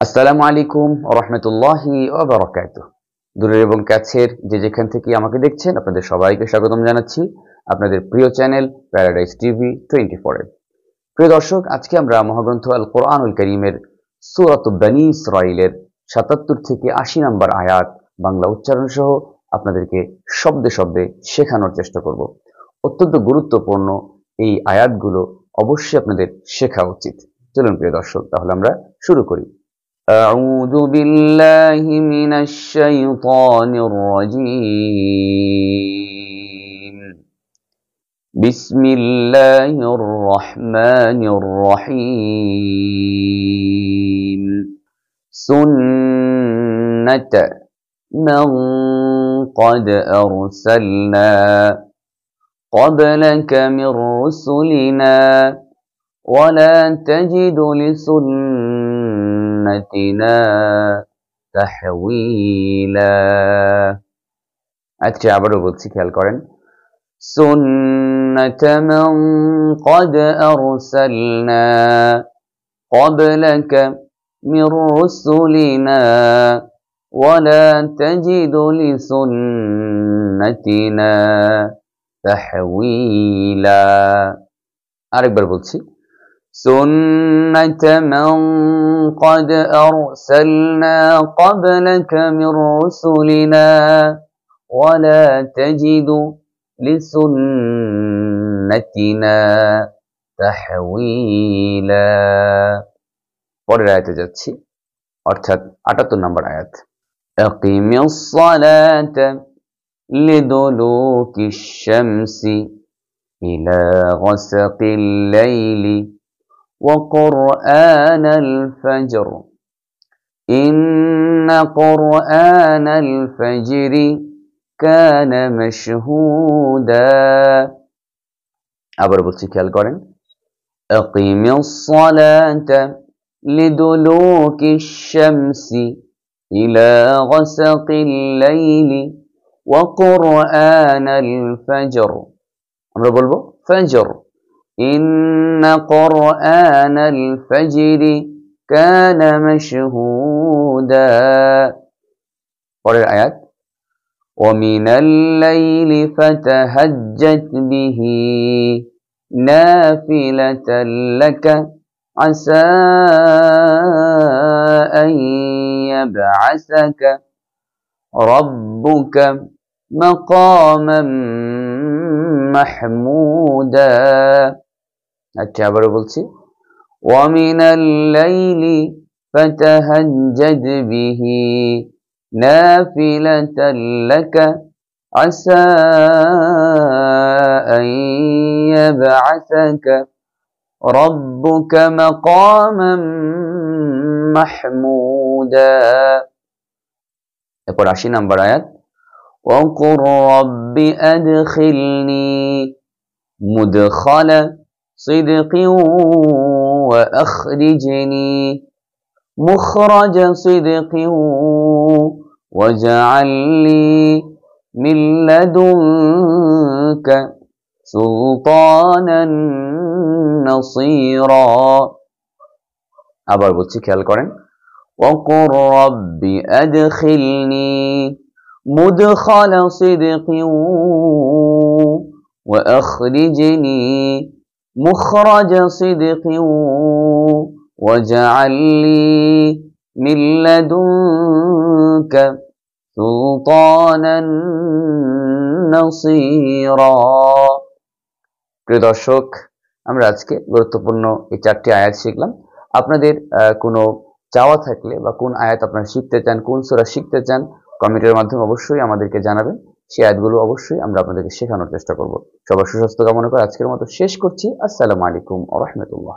আসসালামু আলাইকুম ওয়া রাহমাতুল্লাহি ওয়া বারাকাতুহু। দূরের এবং কাছের যে যেখান থেকে আমাকে দেখছেন আপনাদের সবাইকে স্বাগতম জানাচ্ছি আপনাদের প্রিয় চ্যানেল প্যারাডাইস টিভি 24 এ। প্রিয় দর্শক, আজকে আমরা মহাগ্রন্থ আল কোরআনুল কারীমের সূরা বনী ইসরাঈলের ৭৭ থেকে ৮০ নম্বর আয়াত বাংলা উচ্চারণ সহ আপনাদেরকে শব্দে শব্দে শেখানোর চেষ্টা করব। অত্যন্ত গুরুত্বপূর্ণ এই আয়াতগুলো অবশ্যই আপনাদের শেখা উচিত। চলুন প্রিয় দর্শক, তাহলে আমরা শুরু করি। أعوذ بالله من الشيطان الرجيم. بسم الله الرحمن الرحيم. سنة من قد أرسلنا قبلك من رسلنا ولا تجد لسنتنا تحويلا. আজকে আবারও বলছি, খেয়াল করেন। سنة من قد أرسلنا قبلك من رسلنا ولا تجد لسنتنا تحويلا. আরেকবার বলছি। سنة من قد أرسلنا قبلك من رسلنا ولا تجد لسنتنا تحويلا. পরের আয়াতে যাচ্ছি, অর্থাৎ ৭৮ নম্বর আয়াত। أقم الصلاة لدلوك الشمس إلى غسق الليل وقرآن الفجر إن قرآن الفجر كان مشهودا. আবার বলছি, খেয়াল করেন। أقم الصلاة لدلوك الشمس إلى غسق الليل وقرآن الفجر. আমরা বলবো ফজর। إن قرآن الفجر كان مشهودا. পরের আয়াত। ومن الليل فتهجد به نافلة لك عسى أن يبعثك ربك مقاما محمودا. আচ্ছা, আবারও বলছি। ومن الليل فتهجد به نافلة لك عسى أن يبعثك ربك مقاما محمودا. এরপর ৮০ নম্বর আয়াত। وقل رب أدخلني مدخل صدق وأخرجني مخرج صدق واجعل لي من لدنك سلطانا نصيرا. আবার বলছি, খেয়াল করেন। وقل رب أدخلني مدخل صدق وأخرجني مخرج صدق واجعل لي من لدنك سلطانا نصيرا. প্রিয় দর্শক, আমরা আজকে গুরুত্বপূর্ণ এই 4টি আয়াত শিখলাম। আপনাদের কোনো চাওয়া থাকলে বা কোন আয়াত আপনারা শিখতে চান, কোন সূরা শিখতে চান, কমেন্টের মাধ্যমে অবশ্যই আমাদেরকে জানাবেন। সেই আয়াতগুলো অবশ্যই আমরা আপনাদেরকে শেখানোর চেষ্টা করব। সবার সুস্বাস্থ্য কামনা করে আজকের মতো শেষ করছি। আসসালামু আলাইকুম ওয়া রাহমাতুল্লাহ।